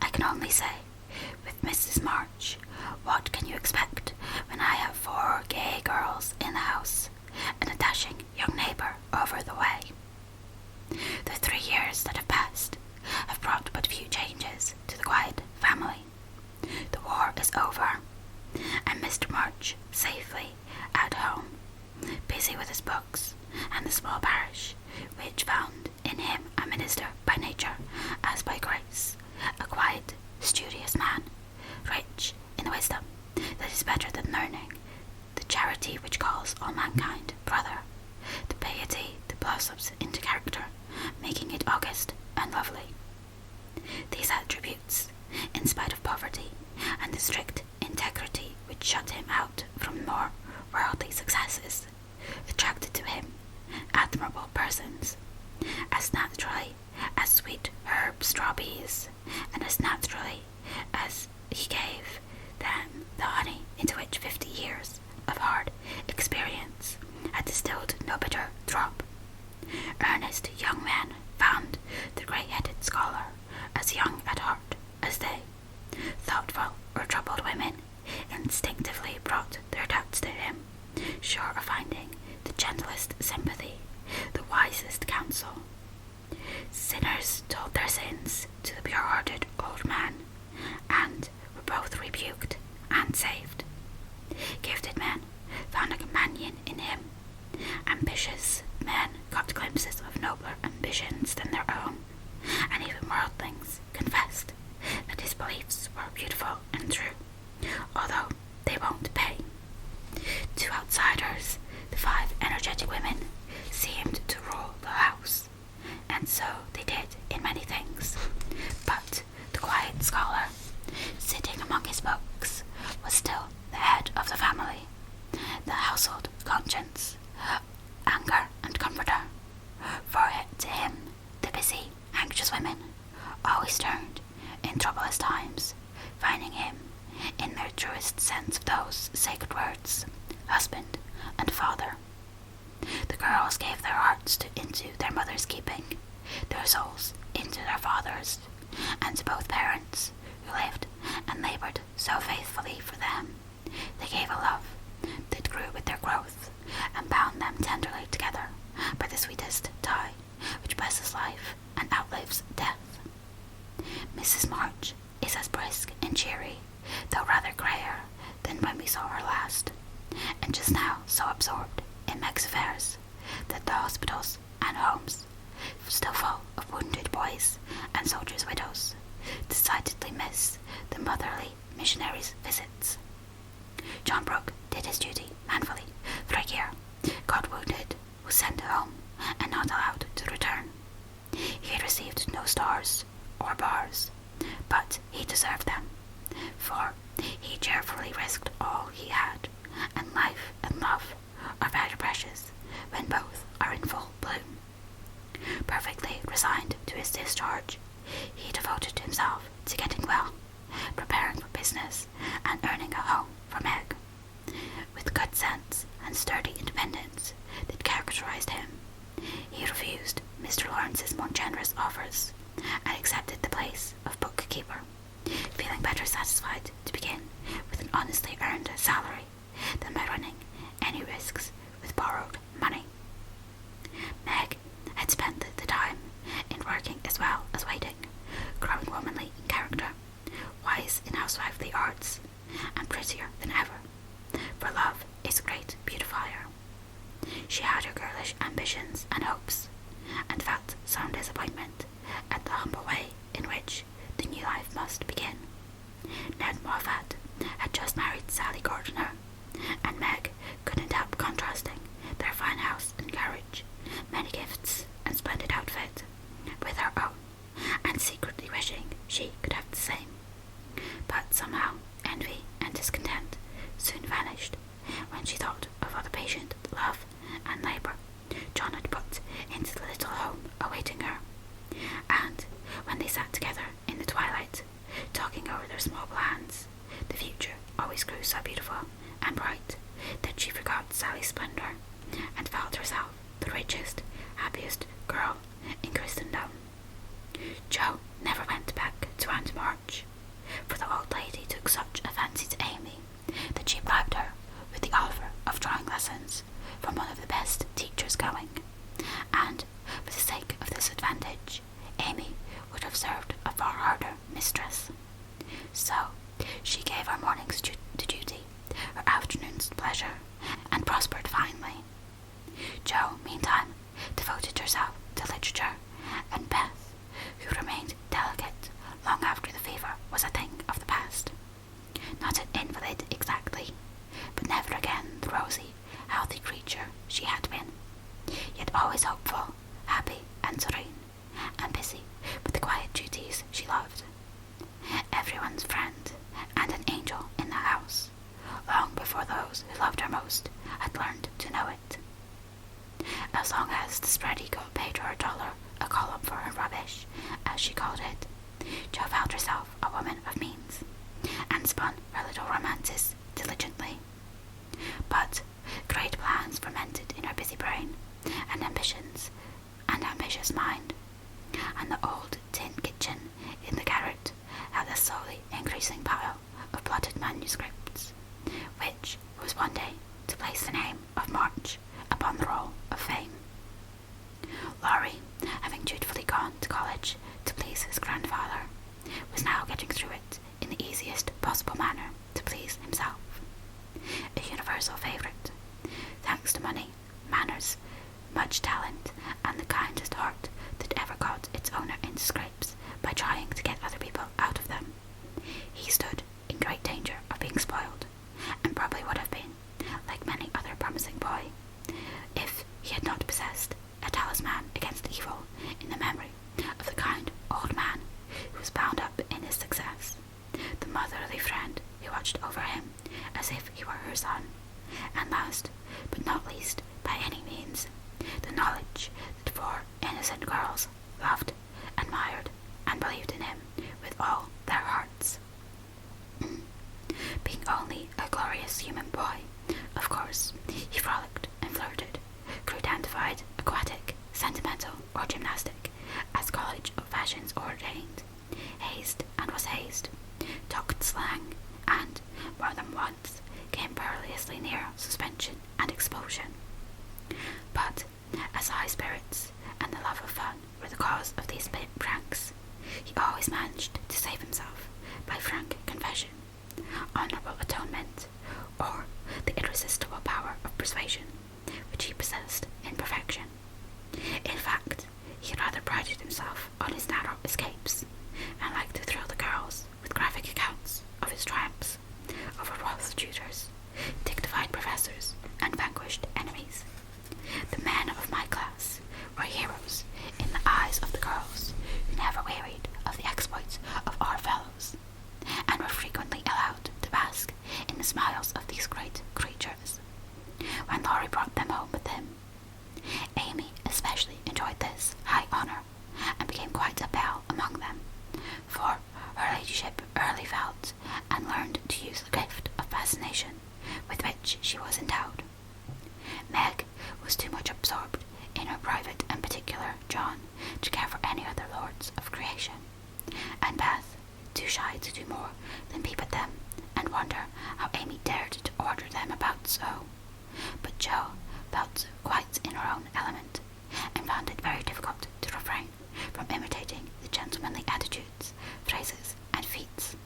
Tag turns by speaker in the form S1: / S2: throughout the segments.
S1: I can only say, with Mrs. March, what can you expect when I have 4 gay girls in the house and a dashing young neighbour over the way? The 3 years that have passed have brought but few changes to the quiet family. The war is over, and Mr. March safely at home, busy with his books and the small parish, which found in him a minister by nature as by grace, a quiet, studious man, rich in the wisdom that is better than learning, the charity which calls all mankind brother, the piety that blossoms into character, making it august and lovely. These attributes, in spite of poverty and the strict integrity which shut him out from more worldly successes, attracted to him admirable persons, as naturally as sweet herb strawberries, and as naturally as he gave them the honey into which 50 years of hard experience had distilled no bitter drop. Earnest young men found the grey-headed scholar as young at heart as they. Thoughtful or troubled women instinctively brought their doubts to him, sure of finding the gentlest sympathy, the wisest counsel. Sinners told their sins to the pure-hearted old man, and were both rebuked and saved. Gifted men found a companion in him. Ambitious men got glimpses of nobler ambitions than their own, and even worldlings confessed that his beliefs were beautiful and true, although they won't pay. To outsiders, the 5 energetic women seemed to rule the house, and so they did in many things. But the quiet scholar, sitting among his books, was still the head of the family, the household conscience, anchor and comforter. For to him, the busy, anxious women always turned in troublous times, finding him, in their truest sense of those sacred words, husband and father. The girls gave their hearts into their mother's keeping, their souls into their father's, and to both parents who lived and laboured so faithfully for them, they gave a love that grew with their growth and bound them tenderly together by the sweetest tie which blesses life and outlives death. Mrs. March is as brisk and cheery, though rather grayer than when we saw her last, and just now so absorbed in Meg's affairs that the hospitals and homes, still full of wounded boys and soldiers' widows, decidedly miss the motherly missionaries' visits. John Brooke did his duty manfully for a year, got wounded, was sent home, and not allowed to return. He had received no stars or bars, but he deserved them, for he cheerfully risked all he had, and life and love are very precious when both are in full bloom. Perfectly resigned to his discharge, he devoted himself to getting well, preparing for business, and earning a home for Meg. With good sense and sturdy independence that characterized him, he refused Mr. Lawrence's more generous offers, and accepted the place of bookkeeper, feeling better satisfied to begin with an honestly earned salary than by running any risks with borrowed money. Meg had spent the time in working as well as waiting, growing womanly in character, wise in housewifely arts, and prettier than ever, for love is a great beautifier. She had her girlish ambitions and hopes, and felt some disappointment at the humble way in which the new life must begin. Ned Moffat had just married Sally Gardiner, and Meg couldn't help contrasting their fine house and carriage, many gifts and splendid outfit, with her own, and secretly wishing she could have the same. But somehow envy and discontent soon vanished when she thought of all the patient love and labour John had put into the little home awaiting her, and when they sat together in the twilight, talking over their small plans, the future always grew so beautiful and bright that she forgot Sally's splendour and felt herself the richest, happiest girl in Christendom. Jo never went back to Aunt manuscripts, which was one day to place the name of March upon the roll of fame. Laurie, having dutifully gone to college to please his grandfather, was now getting through it in the easiest possible manner to please himself. A universal favourite, thanks to money, manners, much talent, and the kindest heart that ever got its owner into scrapes by trying to get other people out of them. He stood in great danger of being spoiled, and probably would have been, like many other promising boy, if he had not possessed a talisman against evil in the memory of the kind old man who was bound up in his success, the motherly friend who watched over him as if he were her son, and last but not least by any means, the knowledge that four innocent girls loved, admired, and believed in him with all their hearts. Being only a glorious human boy, of course, he frolicked and flirted, grew dandified, aquatic, sentimental, or gymnastic, as college fashions ordained, hazed and was hazed, talked slang, and, more than once, came perilously near suspension and expulsion. But, as high spirits and the love of fun were the cause of these pranks, he always managed to save himself by frank confession, honourable atonement, or the irresistible power of persuasion, which he possessed in perfection. In fact, he rather prided himself on his narrow escapes, and liked to thrill the girls with graphic accounts of his triumphs over wroth tutors, dignified professors, and vanquished enemies. The men of my class were heroes in the eyes of the girls, who never wearied of the exploits of our fellows, and were frequently allowed to bask in the smiles of these great creatures, when Laurie brought them home with him. Amy especially enjoyed this high honour, and became quite a belle among them, for her ladyship early felt and learned to use the gift of fascination with which she was endowed. Meg was too much absorbed in her private and particular John to care for any other lords of creation, and Beth, too shy to do more than peep at them and wonder how Amy dared to order them about so. But Jo felt quite in her own element, and found it very difficult to refrain from imitating the gentlemanly attitudes, phrases, and feats,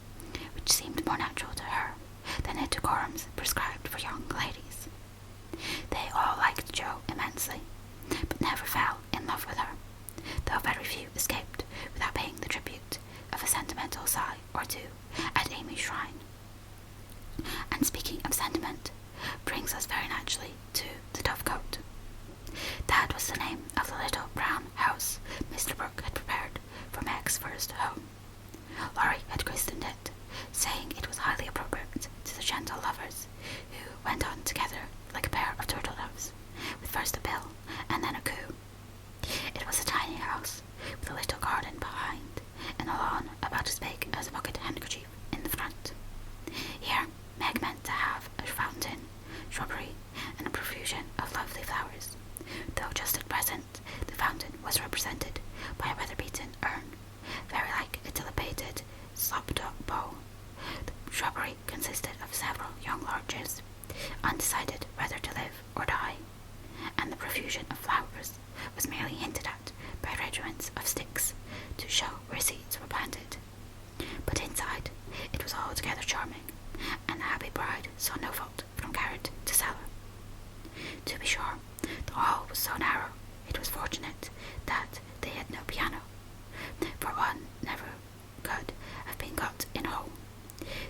S1: which seemed more natural to her than the decorums prescribed for young ladies. They all liked Jo immensely, but never fell in love with her, though very few escaped without paying the tribute of a sentimental sigh or two at Amy's shrine. And speaking of sentiment, brings us very naturally to the Dovecote. That was the name of the little brown house Mr. Brooke had prepared for Meg's first home. Laurie had christened it, saying it was highly appropriate to the gentle lovers, who went on together like a pair of turtle doves, with first a bill and then a coo. It was a tiny house, with a little garden behind, and a lawn about as big as a pocket handkerchief in the front. Here Meg meant to have a fountain, shrubbery, and a profusion of lovely flowers, though just at present the fountain was represented by a weather-beaten urn, very like a dilapidated slop-top bowl. The shrubbery consisted of several young larches, undecided whether to live or die, and the profusion of flowers was merely hinted at by regiments of sticks to show where seeds were planted. But inside it was altogether charming, and the happy bride saw no fault from garret to cellar. To be sure, the hall was so narrow, it was fortunate that they had no piano, for one never could have been got in a hole.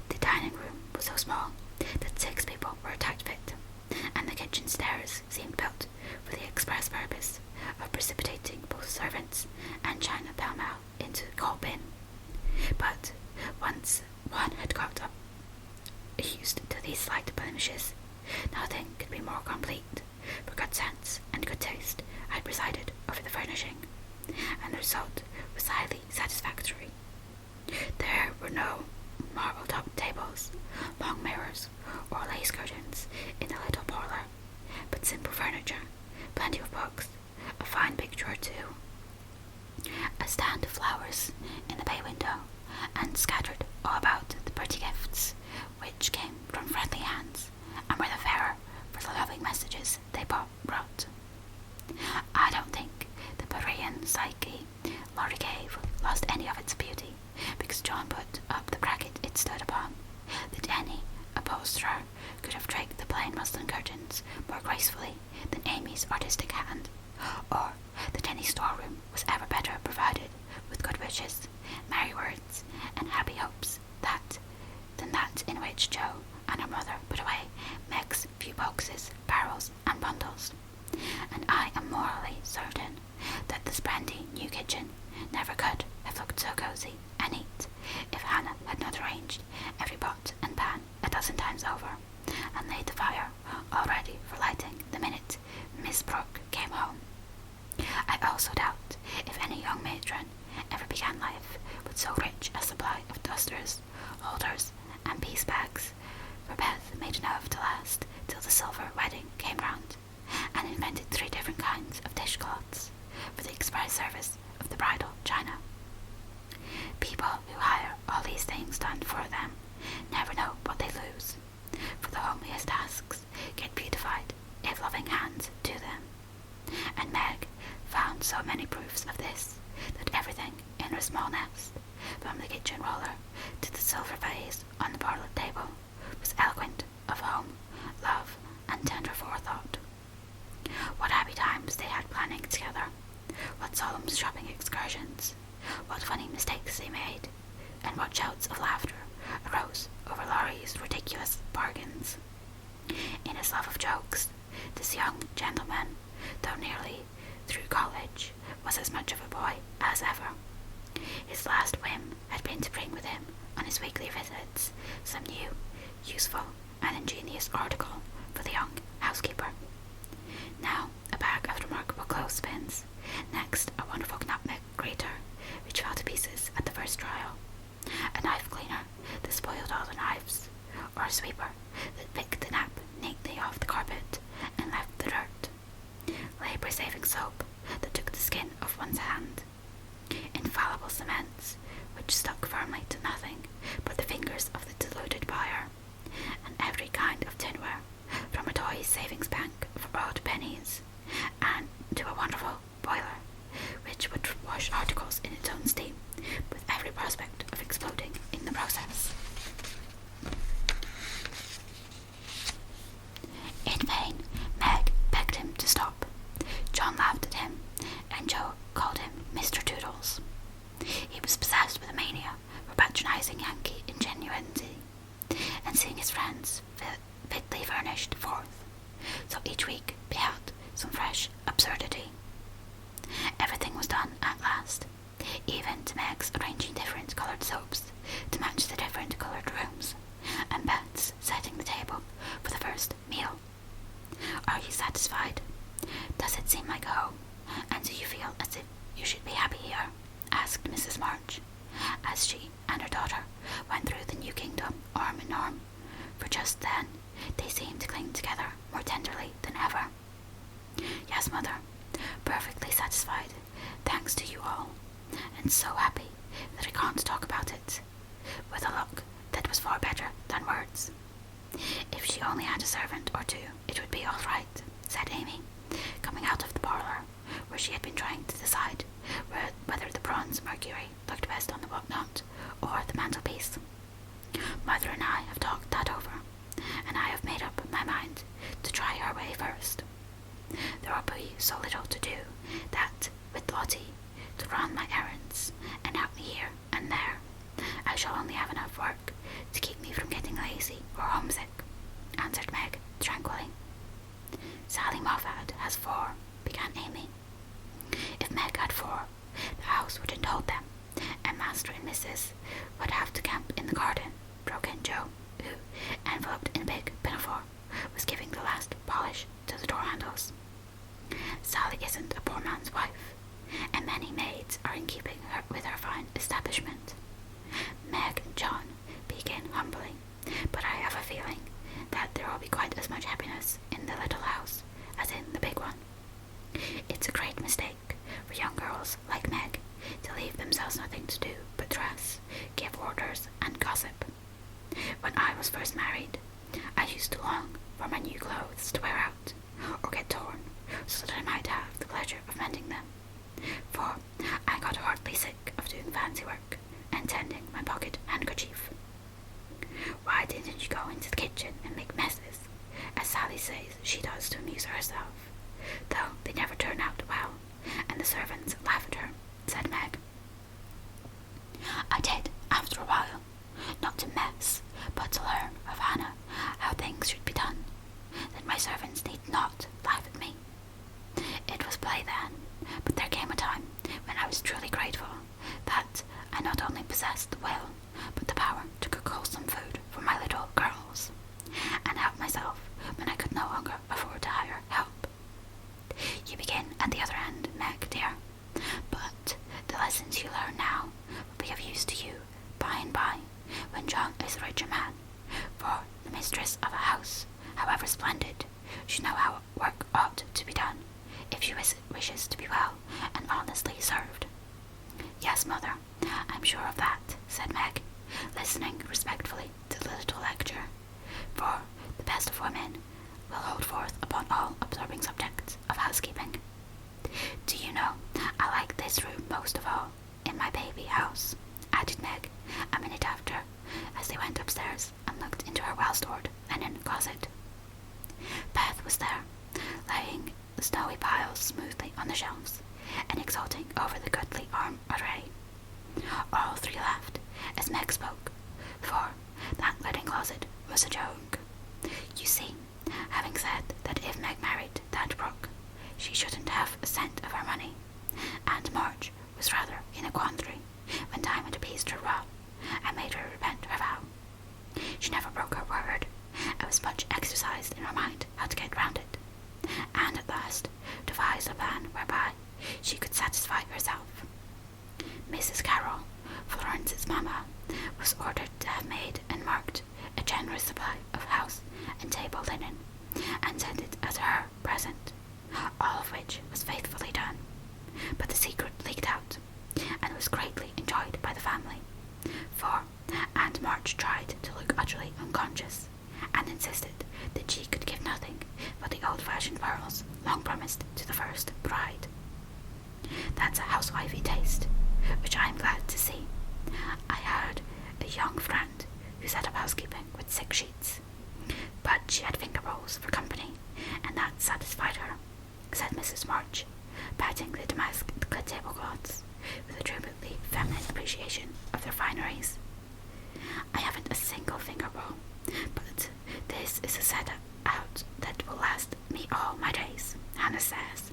S1: The dining room was so small that 6 people were a tight fit, and the kitchen stairs seemed built for the express purpose of precipitating both servants and china pell-mell into the coal bin. But once one had got up used to these slight blemishes, nothing could be more complete, for good sense and good taste had presided over the furnishing, and the result was highly satisfactory. There were no marble-topped tables, long mirrors, or lace curtains in the little parlour, but simple furniture, plenty of books, a fine picture or two, a stand of flowers in the bay window, and scattered all about the pretty gifts which Sally's artistic hand, or that any storeroom was ever better provided with good wishes, merry words, and happy hopes than that in which Jo and her mother put away Meg's few boxes, barrels, and bundles. And I am morally certain that the splendid new kitchen never could have looked so cosy and neat if Hannah had not arranged every pot and pan a dozen times over, and laid the fire all ready for lighting the minute Miss Brooke came home. I also doubt if any young matron ever began life with so rich a supply of dusters, holders, and piece bags, for Beth made enough to last till the silver wedding came round, and invented 3 different kinds of dishcloths for the express service of the bridal china. People who hire all these things done for them never know what they lose, for the homeliest tasks get beautified if loving hands do them. And Meg found so many proofs of this that everything in her small nest, from the kitchen roller to the silver vase on the parlour table, was eloquent of home, love, and tender forethought. What happy times they had planning together, what solemn shopping excursions, what funny mistakes they made, and what shouts of laughter arose over Laurie's ridiculous bargains. In his love of jokes, this young gentleman, though nearly through college, was as much of a boy as ever. His last whim had been to bring with him on his weekly visits some new, useful, and ingenious article for the young housekeeper. Now a bag of remarkable clothespins, next a wonderful nutmeg grater, which fell to pieces at the first trial, a knife cleaner that spoiled all the knives, or a sweeper that picked the nap neatly off the carpet and left the dirt, labour-saving soap that took the skin off one's hand, infallible cements which stuck firmly to nothing but the fingers of the deluded buyer, and every kind of tinware, from a toy savings bank for odd pennies, and to a wonderful boiler, which would wash articles in its own steam, with every prospect of exploding in the process. In vain, Meg begged him to stop. John laughed at him, and Jo called him Mr. Toodles. He was possessed with a mania for patronizing Yankee ingenuity, and seeing his friends fitly furnished forth, so each week beheld some fresh absurdity. Everything was done at last, even to Meg's arranging different coloured soaps to match the different coloured rooms, and Beth's setting the table for the first meal. Are you satisfied? Does it seem like home, and do you feel as if you should be happy here? Asked Mrs. March, as she and her daughter went through the new kingdom arm in arm, for just then they seemed to cling together more tenderly than ever. Yes, Mother, perfectly satisfied, thanks to you all, and so happy that I can't talk about it, with a look that was far better than words. If she only had a servant or 2, it would be all right, said Amy, coming out of the parlour, where she had been trying to decide whether the bronze Mercury looked best on the whatnot or the mantelpiece. Mother and I have talked that over, and I have made up my mind to try her way first. There will be so little to do that, with Lottie to run my errands and help me here and there, I shall only have enough work to keep me from getting lazy or homesick, answered Meg tranquilly. Sally Moffat has 4, began Amy. If Meg had 4, the house wouldn't hold them, and Master and Mrs. would have to camp in the garden, broke in Jo, who, enveloped in a big pinafore, was giving the last polish to the door handles. Sally isn't a poor man's wife, and many maids are in keeping with her fine establishment. Meg and John begin humbly, but I have a feeling that there will be quite as much happiness in the little house as in the big one. It's a great mistake for young girls like Meg to leave themselves nothing to do but dress, give orders, and gossip. When I was first married, I used to long for my new clothes to wear out, or get torn, so that I might have the pleasure of mending them, for I got heartily sick of doing fancy work and tending my pocket handkerchief. Why didn't you go into the kitchen and make messes, as Sally says she does to amuse herself, though turn out well, and the servants laugh at her," said Meg. "I did, after a while, not to mess, but to learn of Hannah how things should be done, that my servants need not laugh at me. It was play then, but there came a time when I was truly grateful that I not only possessed the will, but the power to cook wholesome food for my little girls, and help myself when I could no longer afford to hire help. You begin at the other end, Meg, dear, but the lessons you learn now will be of use to you by and by, when John is a richer man, for the mistress of a house, however splendid, should know how work ought to be done, if she wishes to be well and honestly served." "Yes, mother, I'm sure of that," said Meg, listening respectfully to the little lecture, for the best of women will hold forth upon all absorbing subjects of housekeeping. "Do you know, I like this room most of all in my baby house," added Meg a minute after, as they went upstairs and looked into her well-stored linen closet. Beth was there, laying the snowy piles smoothly on the shelves, and exulting over the goodly array. All three laughed as Meg spoke, for that linen closet was a joke. You see, having said that if Meg married that Brooke, she shouldn't have a cent of her money, and Marge was rather in a quandary when time had appeased her wrath and made her repent her vow. She never broke her word, and was much exercised in her mind how to get round it, and at last devised a plan whereby she could satisfy herself. Mrs. Carroll, Florence's mamma, was ordered to have made and marked a generous supply of house and table linen, and sent it as her present, all of which was faithfully done. But the secret leaked out, and was greatly enjoyed by the family, for Aunt March tried to look utterly unconscious, and insisted that she could give nothing but the old-fashioned pearls long promised to the first bride. That's a housewifey taste, which I am glad to see. I had a young friend who set up housekeeping with 6 sheets, but she had finger bowls for company, and that satisfied her," said Mrs. March, patting the damask tablecloths with a truly feminine appreciation of their fineries. "I haven't a single finger bowl, but this is a set out that will last me all my days, Hannah says,"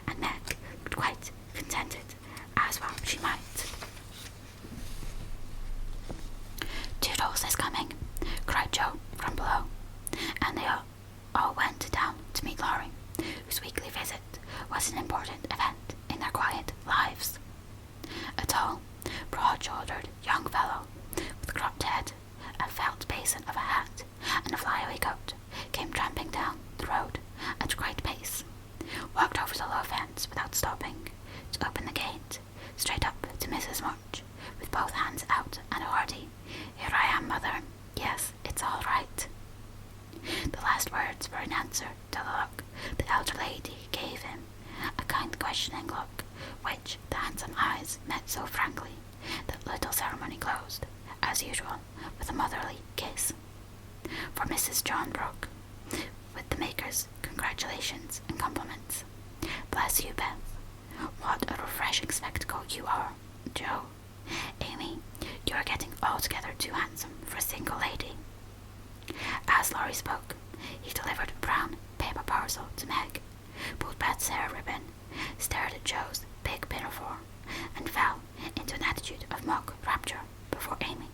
S1: and Meg looked quite contented, as well she might. "Toodles is coming," cried Joe from below, and they all went down to meet Laurie, whose weekly visit was an important event in their quiet lives. A tall, broad-shouldered young fellow, with cropped head, a felt basin of a hat, and a flyaway coat, came tramping down the road at a great pace, walked over the low fence without stopping, to open the gate, straight up to Mrs. March, with both hands out and a hearty, "Here I am, mother. Yes, it's all right." The last words were in answer to the look the elder lady gave him, a kind questioning look, which the handsome eyes met so frankly that little ceremony closed, as usual, with a motherly kiss. For Mrs. John Brooke, with the maker's congratulations and compliments. "Bless you, Beth. What a refreshing spectacle you are, Joe. Amy, you are getting altogether too handsome for a single lady." As Laurie spoke, he delivered a brown paper parcel to Meg, pulled Beth's hair ribbon, stared at Joe's big pinafore, and fell into an attitude of mock rapture before Amy,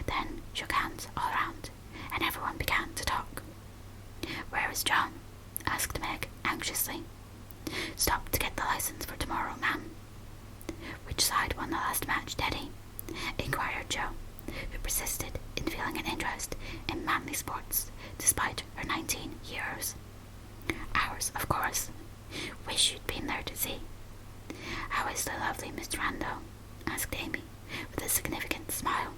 S1: then shook hands all round, and everyone began to talk. "Where is John?" asked Meg anxiously. "Stopped to get the license for tomorrow, ma'am." "Which side won the last match, Teddy?" inquired Joe, who persisted in feeling an interest in manly sports despite her 19 years. "Ours, of course. Wish you'd been there to see." "How is the lovely Miss Randall?" asked Amy, with a significant smile,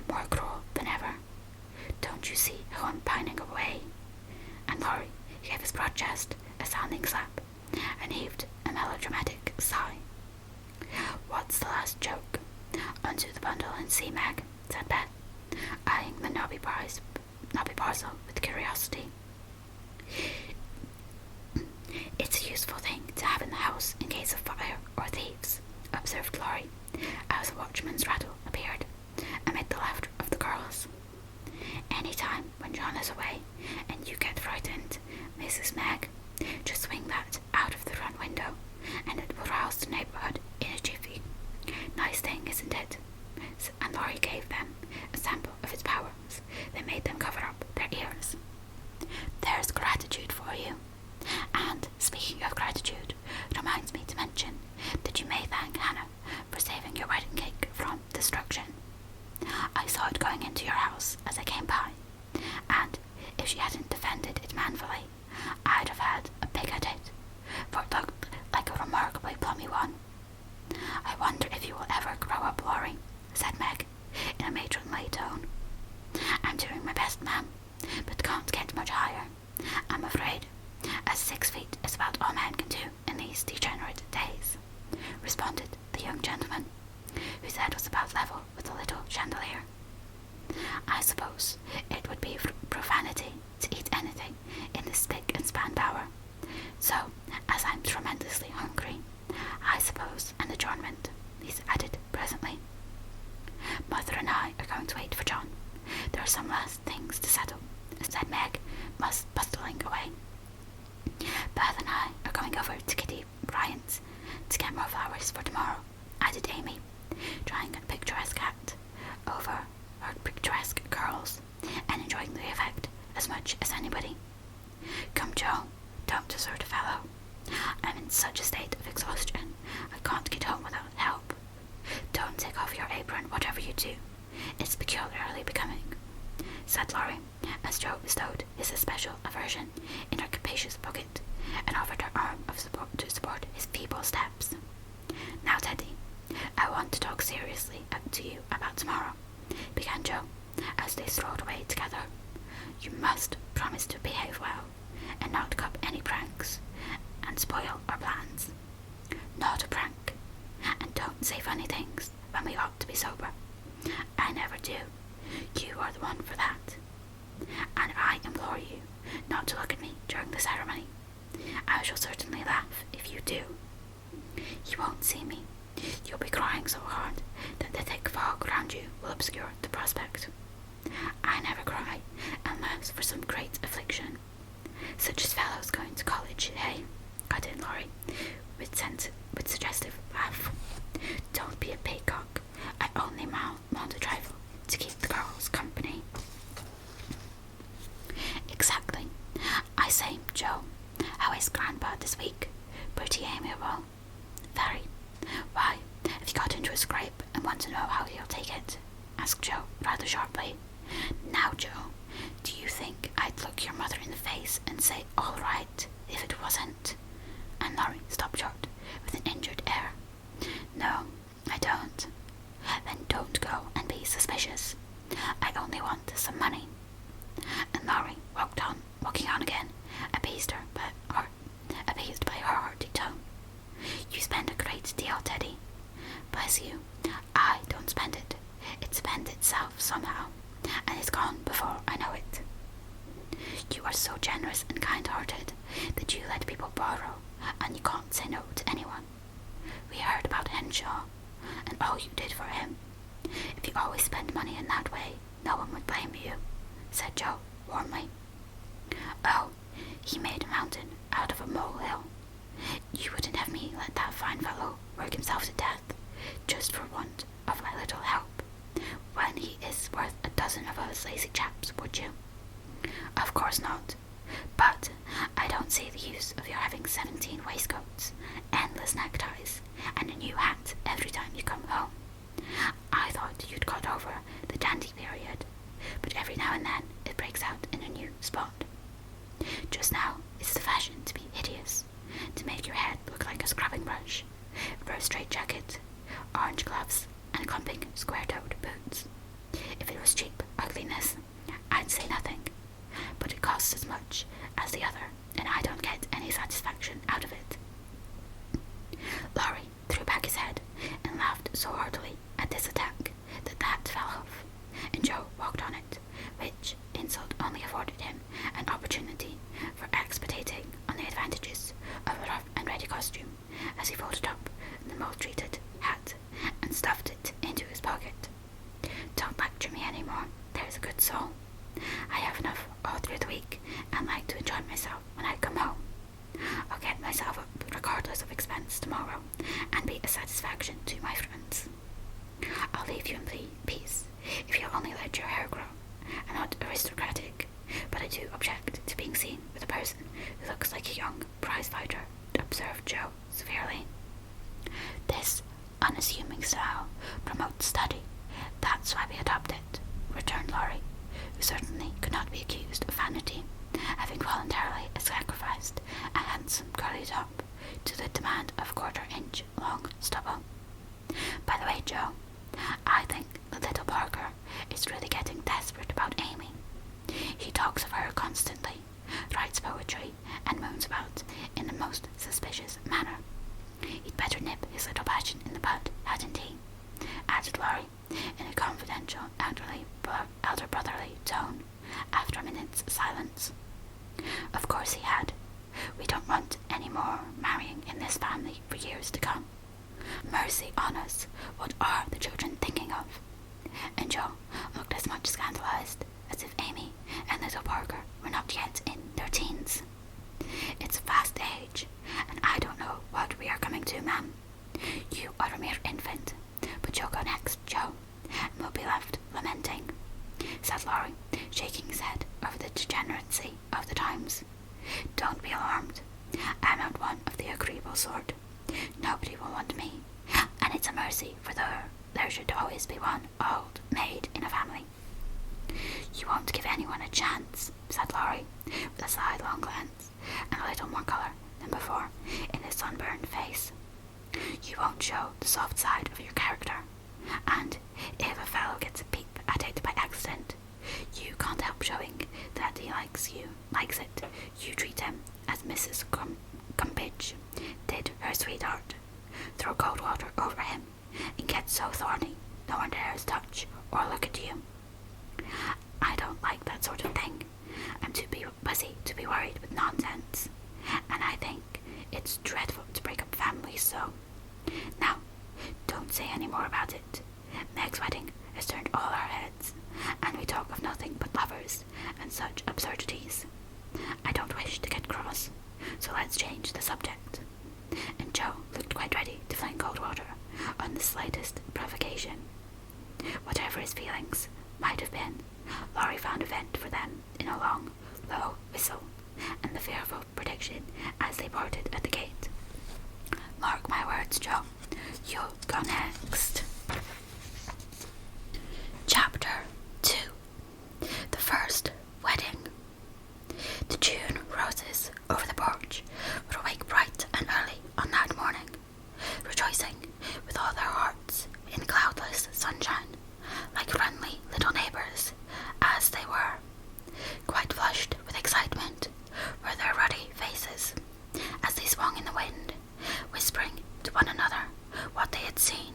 S1: more cruel than ever. "Don't you see how I'm pining away?" And Laurie gave his broad chest a sounding slap, and heaved a melodramatic sigh. "What's the last joke?" "Undo the bundle and see, Meg," said Beth, eyeing the knobby parcel with curiosity. "It's a useful thing to have in the house in case of fire or thieves," observed Laurie, as a watchman's rattle appeared amid the laughter of the girls. "Any time when John is away and you get frightened, Mrs. Meg, just swing that out of the front window, and it will rouse the neighborhood in a jiffy. Nice thing, isn't it?" And Laurie gave them a sample of its powers that made them cover up their ears. "There's gratitude for you. And speaking of gratitude, it reminds me to mention that you may thank Hannah for saving your wedding cake from destruction. I saw it going into your house as I came by, and if she hadn't defended it manfully, I'd have had a pig at it, for it looked like a remarkably plummy one." "I wonder if you will ever grow up, Laurie," said Meg, in a matronly tone. "I'm doing my best, ma'am, but can't get much higher, I'm afraid, as 6 feet is about all men can do in these degenerate days," responded the young gentleman, whose head was about level with the little chandelier. "I suppose it would be profanity to eat anything in this spick and span power, so as I'm tremendously hungry, I suppose an adjournment," he added presently. "Mother and I are going to wait for John. There are some last things to settle," said Meg, bustling away. "Beth and I are going over to Kitty Bryant's to get more flowers for tomorrow," added Amy, trying a picturesque hat over her picturesque curls, and enjoying the effect as much as anybody. "Come, Joe, don't desert a fellow. I'm in such a state of exhaustion, I can't get home without help. Don't take off your apron, whatever you do. It's peculiarly becoming," said Laurie, as Joe bestowed his especial aversion in her capacious pocket and offered her arm of support to support his feeble steps. "Now, Teddy, I want to talk seriously to you about tomorrow," began Joe, as they strolled away together. "You must promise to behave well, and not cup any pranks, and spoil our plans. Not a prank, and don't say funny things when we ought to be sober. I never do. You are the one for that. And I implore you not to look at me during the ceremony. I shall certainly laugh if you do. You won't see me. You'll be crying so hard that the thick fog around you will obscure the prospect. I never cry unless for some great affliction. Such as fellows going to college, hey?" cut in Laurie, with suggestive laugh. "Don't be a peacock. I only mount a trifle to keep the girls company." "Exactly. I say, Joe, how is Grandpa this week? Pretty amiable?" "Very. Why, have you got into a scrape and want to know how he'll take it?" asked Joe rather sharply. "Now, Joe, do you think I'd look your mother in the face and say all right if it wasn't?" And Laurie stopped short with an injured air. "No, I don't." "Then don't go and be suspicious. I only want some money." And Laurie walking on again, appeased by her hearty tone. "You spend a great deal, Teddy. Bless you, I don't spend it. It spends itself somehow, and it's gone before I know it. You are so generous and kind-hearted that you let people borrow, and you can't say no to anyone. We heard about Henshaw, and all you did for him. If you always spend money in that way, no one would blame you," said Joe warmly. "Oh, he made a mountain out of a molehill. You wouldn't have me let that fine fellow work himself to death just for want of a little help, when he is worth a dozen of us lazy chaps, would you?" "Of course not. But I don't see the use of your having 17 waistcoats, endless neckties, and a new hat every time you come home. I thought you'd got over the dandy period, but every now and then it breaks out in a new spot. Just now it's the fashion to be hideous, to make your head look like a scrubbing brush, wear a straight jacket, orange gloves, and clumping square-toed boots. If it was cheap ugliness, I'd say nothing, but it costs as much as the other, and I don't get any satisfaction out of it." Laurie threw back his head and laughed so heartily at this attack that the hat fell off, and Joe walked on it, which insult only afforded him an opportunity for expatiating on the advantages of a rough and ready costume is a good soul. I have enough all through the week and like to enjoy myself when I come home. I'll get myself up regardless of expense tomorrow and be a satisfaction to my friends. I'll leave you in peace if you'll only let your hair grow. I'm not aristocratic, but I do object to being seen with a person who looks like a young prizefighter, observed Joe severely. This unassuming style promotes study. That's why we adopt it, returned Laurie, who certainly could not be accused of vanity, having voluntarily sacrificed a handsome curly top to the demand of 1/4-inch long stubble. By the way, Joe, I think the little Parker is really getting desperate about Amy. He talks of her constantly, writes poetry, and moans about in the most suspicious manner. He'd better nip his little passion in the bud, hadn't he? Added Laurie, in a confidential, elder brotherly tone, after a minute's silence. Of course he had. We don't want any more marrying in this family for years to come. Mercy on us, what are the children thinking of? And Joe looked as much scandalized as if Amy and little Parker were not yet in their teens. It's a fast age, and I don't know what we are coming to, ma'am. You are a mere infant, but you'll go next, Joe, and we'll be left lamenting, said Laurie, shaking his head over the degeneracy of the times. Don't be alarmed. I'm not one of the agreeable sort. Nobody will want me, and it's a mercy, for there should always be one old maid in a family. You won't give anyone a chance, said Laurie, with a sidelong glance and a little more colour than before in his sunburned face. You won't show the soft side of your character, and if a fellow gets a peep at it by accident, you can't help showing that he likes it. You treat him as Mrs. Gumpage did her sweetheart. Throw cold water over him and get so thorny no one dares touch or look at you. I don't like that sort of thing. I'm too busy to be worried with nonsense, and I think it's dreadful to break up families so. Now, don't say any more about it. Meg's wedding has turned all our heads, and we talk of nothing but lovers and such absurdities. I don't wish to get cross, so let's change the subject. And Joe looked quite ready to fling cold water on the slightest provocation. Whatever his feelings might have been, Laurie found a vent for them in a long, low whistle, and the fearful prediction as they parted at the gate. Mark my words, Joe, you'll go next. Chapter 2. The First Wedding. The June roses over the porch were awake bright and early on that morning, rejoicing with all their hearts in cloudless sunshine, like friendly little neighbours, as they were. Quite flushed with excitement were their ruddy faces, as they swung in the wind, whispering to one another what they had seen.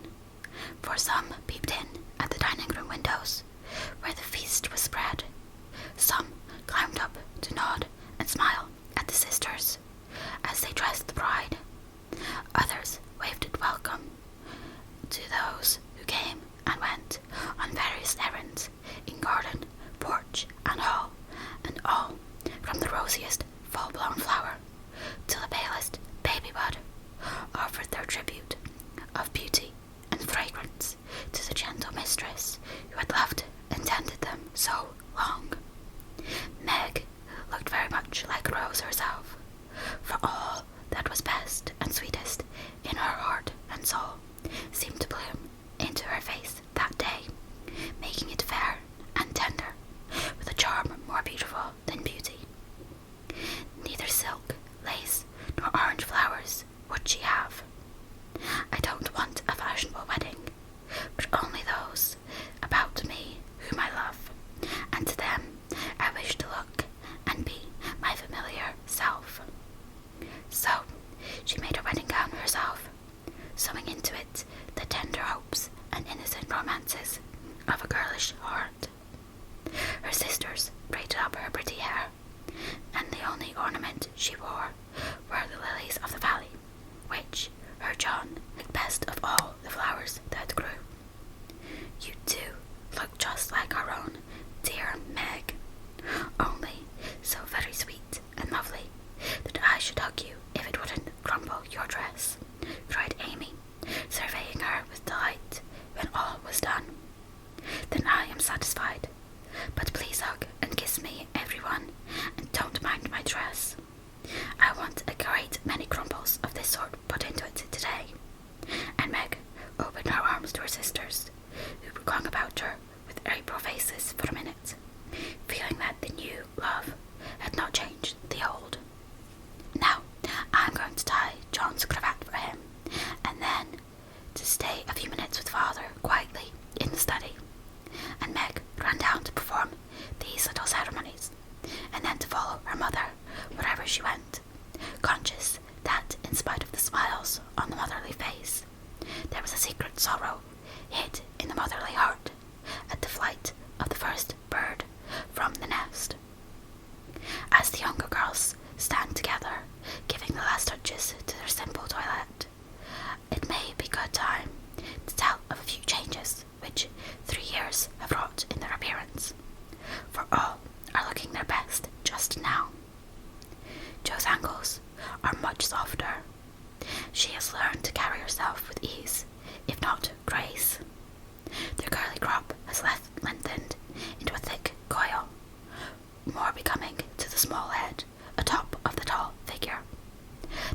S1: small head atop of the tall figure.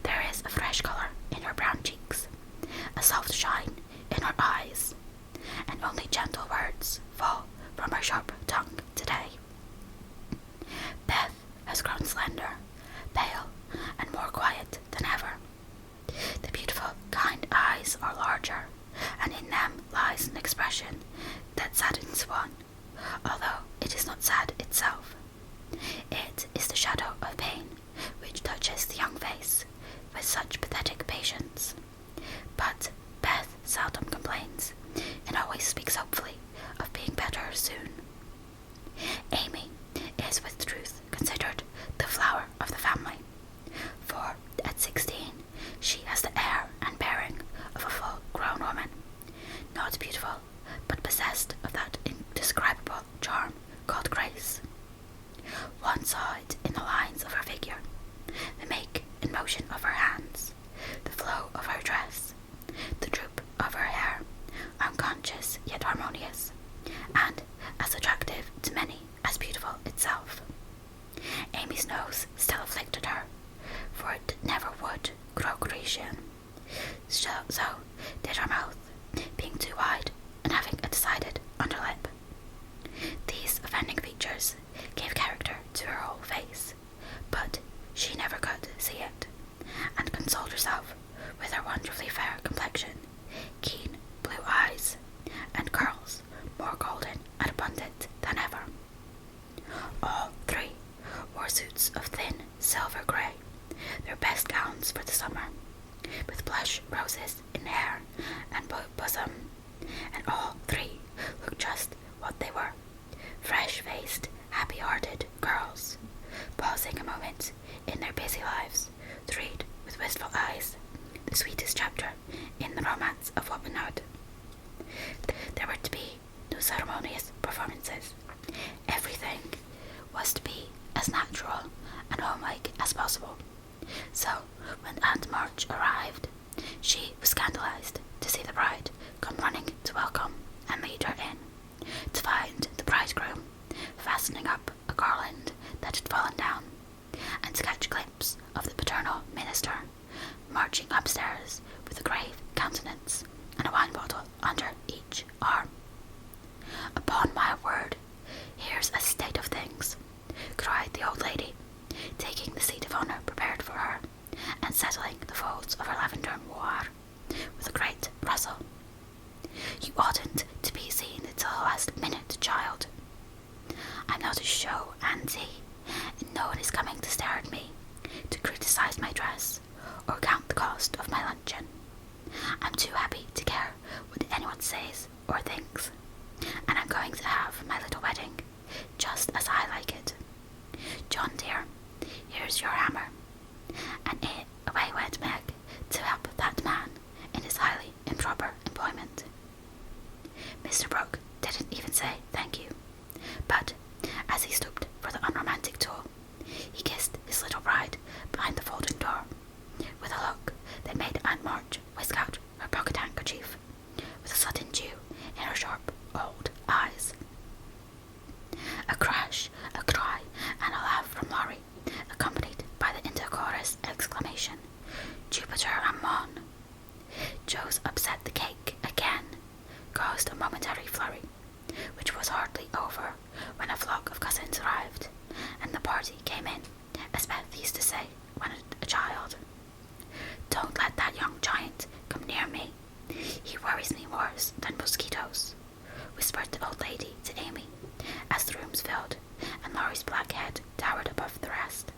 S1: There is a fresh colour in her brown cheeks, a soft shine in her eyes, and only gentle words fall from her sharp tongue today. Beth has grown slender, pale, and more quiet than ever. The beautiful, kind eyes are larger, and in them lies an expression that saddens one, although it is not sad itself. It is the shadow of pain which touches the young face with such pathetic patience. But Beth seldom complains, and always speaks hopefully of being better soon. Amy is with truth considered the flower of the family, for at 16 she has the air and bearing of a full-grown woman, not beautiful, but possessed of that indescribable charm called grace. One saw it in the lines of her figure, the make and motion of her hands, the flow of her dress, the droop of her hair, unconscious yet harmonious, and as attractive to many as beautiful itself. Amy's nose still afflicted her, for it never would grow Grecian. So did her mouth, being too wide and having a decided underlip. These offending features gave character to her whole face, but she never could see it, and consoled herself with her wonderfully fair complexion, keen blue eyes, and curls more golden and abundant than ever. All three wore suits of thin silver grey, their best gowns for the summer, with blush roses in hair and bosom, and all three looked just what they were, fresh-faced, happy-hearted girls, pausing a moment in their busy lives to read with wistful eyes the sweetest chapter in the romance of womanhood. There were to be no ceremonious performances. Everything was to be as natural and homelike as possible. So, when Aunt March arrived, she was scandalized to see the bride come running to welcome and lead her in, to find the bridegroom fastening up a garland that had fallen down, and to catch a glimpse of the paternal minister marching upstairs with a grave countenance and a wine bottle under each arm. "Upon my word, here's a state of things," cried the old lady, taking the seat of honour prepared for her, and settling the folds of her lavender moire with a great rustle. "You oughtn't to be seen till the last minute, child. I'm not a show auntie, and no one is coming to stare at me, to criticise my dress, or count the cost of my luncheon. I'm too happy to care what anyone says or thinks, and I'm going to have my little wedding just as I like it. John dear, here's your hammer, and away went Meg to help that man in his highly improper employment." Mr. Brooke didn't even say thank you, but as he stooped for the unromantic tool, he kissed his little bride behind the folding door, with a look that made Aunt March whisk out her pocket handkerchief, with a sudden dew in her sharp old eyes. A crash, a cry, and a laugh from Laurie, accompanied by the interchorus exclamation, "Jupiter Ammon!" Joe's upset the cake again caused a momentary flurry, which was hardly over when a flock of cousins arrived, and the party came in, as Beth used to say when a child. "Don't let that young giant come near me. He worries me worse than mosquitoes," whispered the old lady to Amy, as the rooms filled, and Laurie's black head towered above the rest.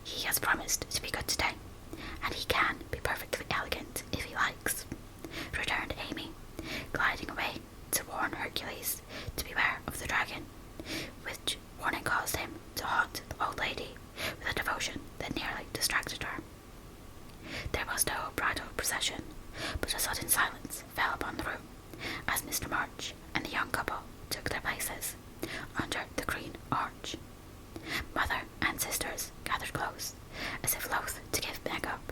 S1: "He has promised to be good today, and he can be perfectly elegant if he likes," returned Amy, gliding away to warn Hercules to beware of the dragon, which warning caused him to haunt the old lady with a devotion that nearly distracted her. There was no bridal procession, but a sudden silence fell upon the room as Mr. March and the young couple took their places under the green arch. Mother and sisters gathered close, as if loath to give Meg up.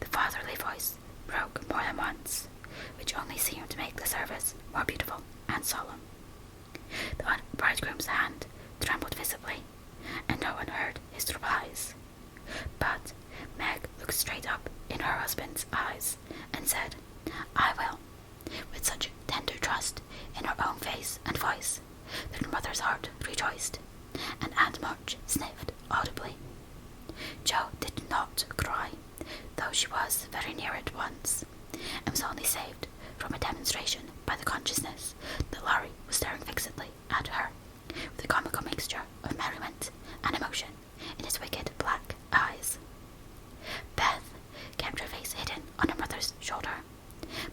S1: The fatherly voice broke more than once, which only seemed to make the service more beautiful and solemn. The bridegroom's hand trembled visibly, his replies. But Meg looked straight up in her husband's eyes and said, "I will," with such tender trust in her own face and voice that her mother's heart rejoiced, and Aunt March sniffed audibly. Jo did not cry, though she was very near it once, and was only saved from a demonstration by the consciousness that Laurie was staring fixedly at her, with a comical mixture of merriment and emotion in his wicked black eyes. Beth kept her face hidden on her mother's shoulder,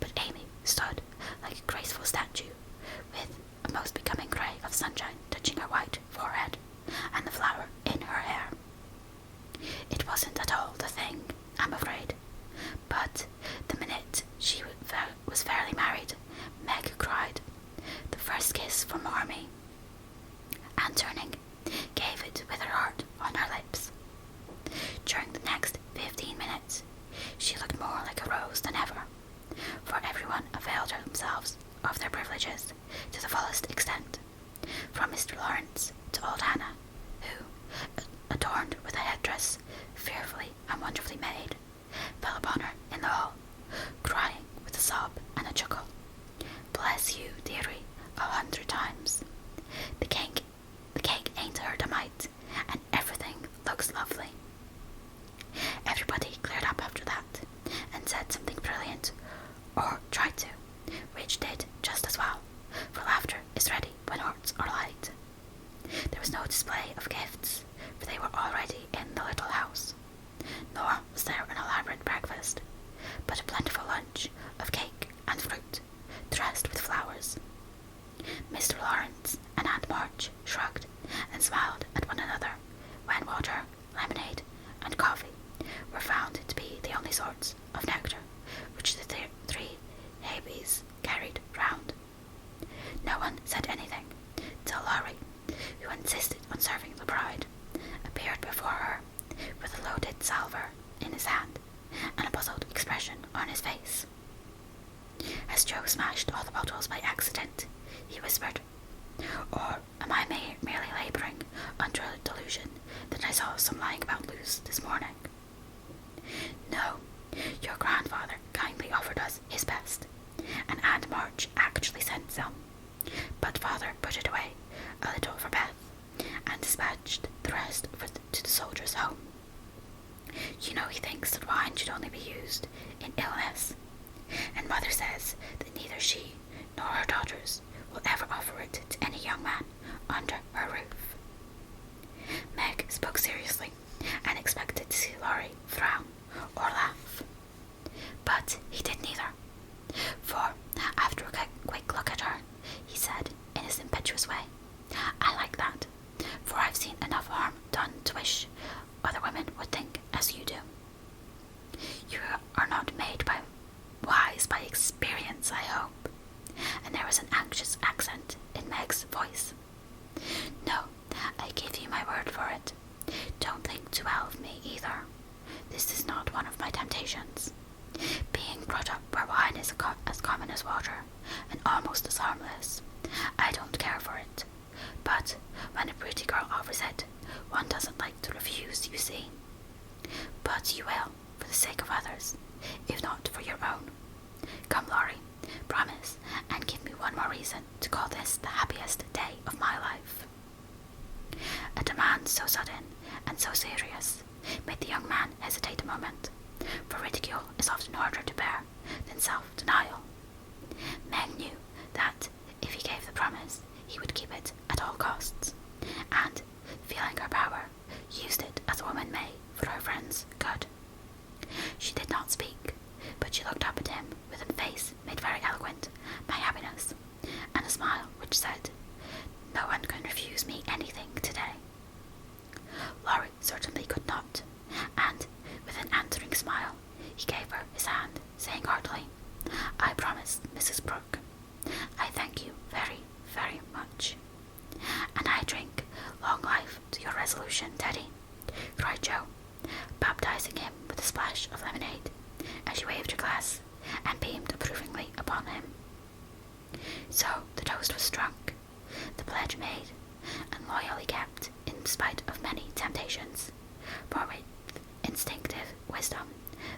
S1: but Amy stood like a graceful statue, with a most becoming ray of sunshine touching her white forehead and the flower in her hair. It wasn't at all the thing, I'm afraid, but the minute she was fairly married, Meg cried, the first kiss from Marmee, and turning, gave it with her heart on her lips. During the next 15 minutes, she looked more like a rose than ever, for everyone availed themselves of their privileges to the fullest extent, from Mr. Lawrence to old Hannah, who, adorned with a headdress fearfully and wonderfully made, fell upon her in the hall, crying with a sob and a chuckle, "Bless you, dearie, 100 times. The cake ain't hurt a mite, and everything looks lovely." Everybody cleared up after that, and said something brilliant, or tried to, which did just as well, for laughter is ready when hearts are light. There was no display of gifts, for they were already in the little house, nor was there an elaborate breakfast, but a plentiful lunch of cake and fruit, dressed with flowers. Mr. Lawrence and Aunt March shrugged and smiled at one another when water, lemonade, and coffee were found to be the only sorts of nectar which the three Habies carried round. No one said anything till Laurie, who insisted on serving the bride, appeared before her with a loaded salver in his hand and a puzzled expression on his face. Has Jo smashed all the bottles by accident? He whispered. Or am I merely labouring under a delusion that I saw some lying about loose this morning? No, your grandfather kindly offered us his best, and Aunt March actually sent some, but father put it away a little for Beth, and dispatched the rest to the soldiers' home. You know he thinks that wine should only be used in illness, and mother says that neither she nor her daughters will ever offer it to any young man under her roof. Meg spoke seriously, and expected to see Laurie frown or laugh. But he did neither, for after a quick look at her, he said in his impetuous way, "I like that, for I've seen enough harm done to wish other women would think as you do. You are not made wise by experience, I hope," and there was an anxious accent in Meg's voice. "No, I give you my word for it. Don't think too well of me either. This is not one of my temptations. Being brought up where wine is as common as water, and almost as harmless, I don't care for it. But when a pretty girl offers it, one doesn't like to refuse, you see. But you will, for the sake of others, if not for your own. Come, Laurie, promise, and give me one more reason to call this the happiest day of my life." A demand so sudden and so serious made the young man hesitate a moment, for ridicule is often harder to bear than self-denial. Meg knew that if he gave the promise, he would keep it at all costs, and, feeling her power, used it as a woman may for her friend's good. She did not speak, but she looked up at him with a face made very eloquent by happiness, and a smile which said, "No one can refuse me anything today." Laurie certainly could not, and, with an answering smile, he gave her his hand, saying heartily, "I promise, Mrs. Brooke. I thank you very, very much." "And I drink long life to your resolution, Teddy," cried Jo, baptizing him with a splash of lemonade, as she waved her glass and beamed approvingly upon him. So the toast was drunk, the pledge made, and loyally kept in spite of many temptations, for with instinctive wisdom,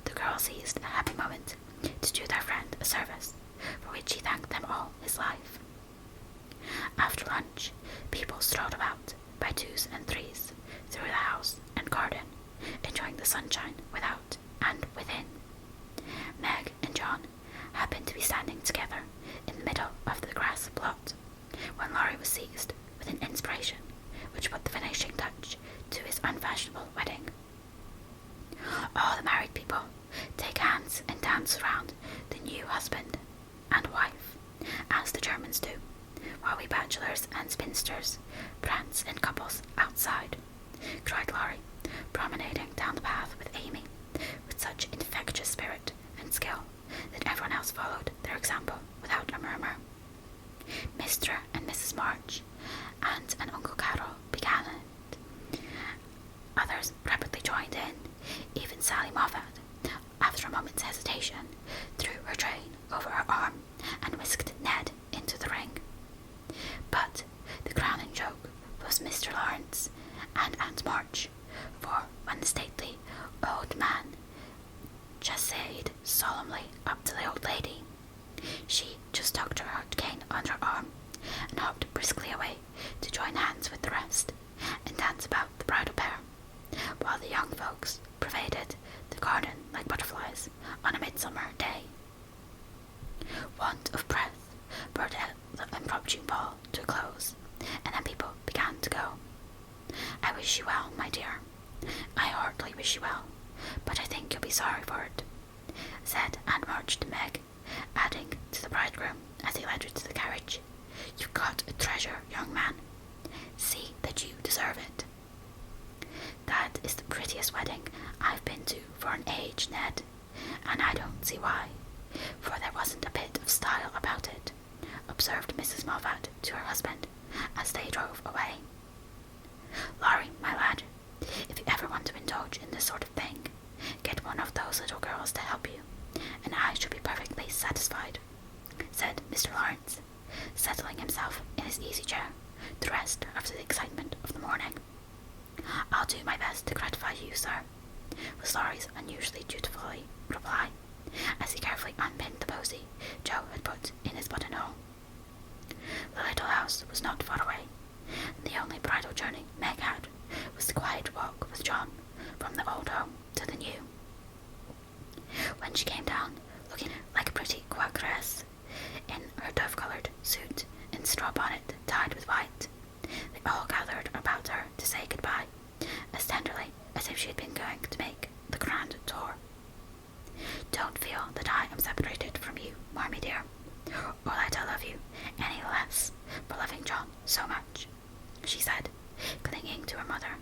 S1: the girl seized a happy moment to do their friend a service, for which he thanked them all his life. After lunch, people strolled about by twos and threes through the house and garden, enjoying the sunshine without and within. Meg and John happened to be standing together in the middle of the grass plot when Laurie was seized with an inspiration which put the finishing touch to his unfashionable wedding. All the married people take hands and dance around the new husband and wife, as the Germans do, while we bachelors and spinsters prance in couples outside, cried Laurie, promenading down the path with Amy with such infectious spirit and skill that everyone else followed their example without a murmur. Mr. and Mrs. March, Aunt and Uncle Carol began it. Others rapidly joined in. Even Sally Moffat, after a moment's hesitation, threw her train over her arm and whisked Ned into the ring. But the crowning joke was Mr. Lawrence and Aunt March, for when the stately old man chassed solemnly up to the old lady, she just tucked her hard cane under her arm and hopped briskly away to join hands with the rest and dance about the bridal pair, while the young folks pervaded the garden like butterflies on a midsummer day. Want of breath brought the impromptu ball to a close, and then people began to go. I wish you well, my dear. I heartily wish you well, but I think you'll be sorry for it, said Aunt March to Meg, adding to the bridegroom as he led her to the carriage, You've got a treasure, young man. See that you deserve it. That is the prettiest wedding I've been to for an age, Ned, and I don't see why, for there wasn't a bit of style about it, observed Mrs. Moffat to her husband as they drove away. Laurie, my lad, if you ever want to indulge in this sort of thing, get one of those little girls to help you, and I shall be perfectly satisfied, said Mr. Lawrence, settling himself in his easy chair to rest after the excitement of the morning. I'll do my best to gratify you, sir, was Laurie's unusually dutiful reply, as he carefully unpinned the posy Joe had put in his buttonhole. The little house was not far away, and the only bridal journey Meg had was the quiet walk with John from the old home to the new. When she came down, looking like a pretty quakeress, in her dove-coloured suit and straw bonnet tied with white, they all gathered about her to say goodbye, as tenderly as if she had been going to make the grand tour. Don't feel that I am separated from you, Marmee dear, or that I love you any less for loving John so much, she said, clinging to her mother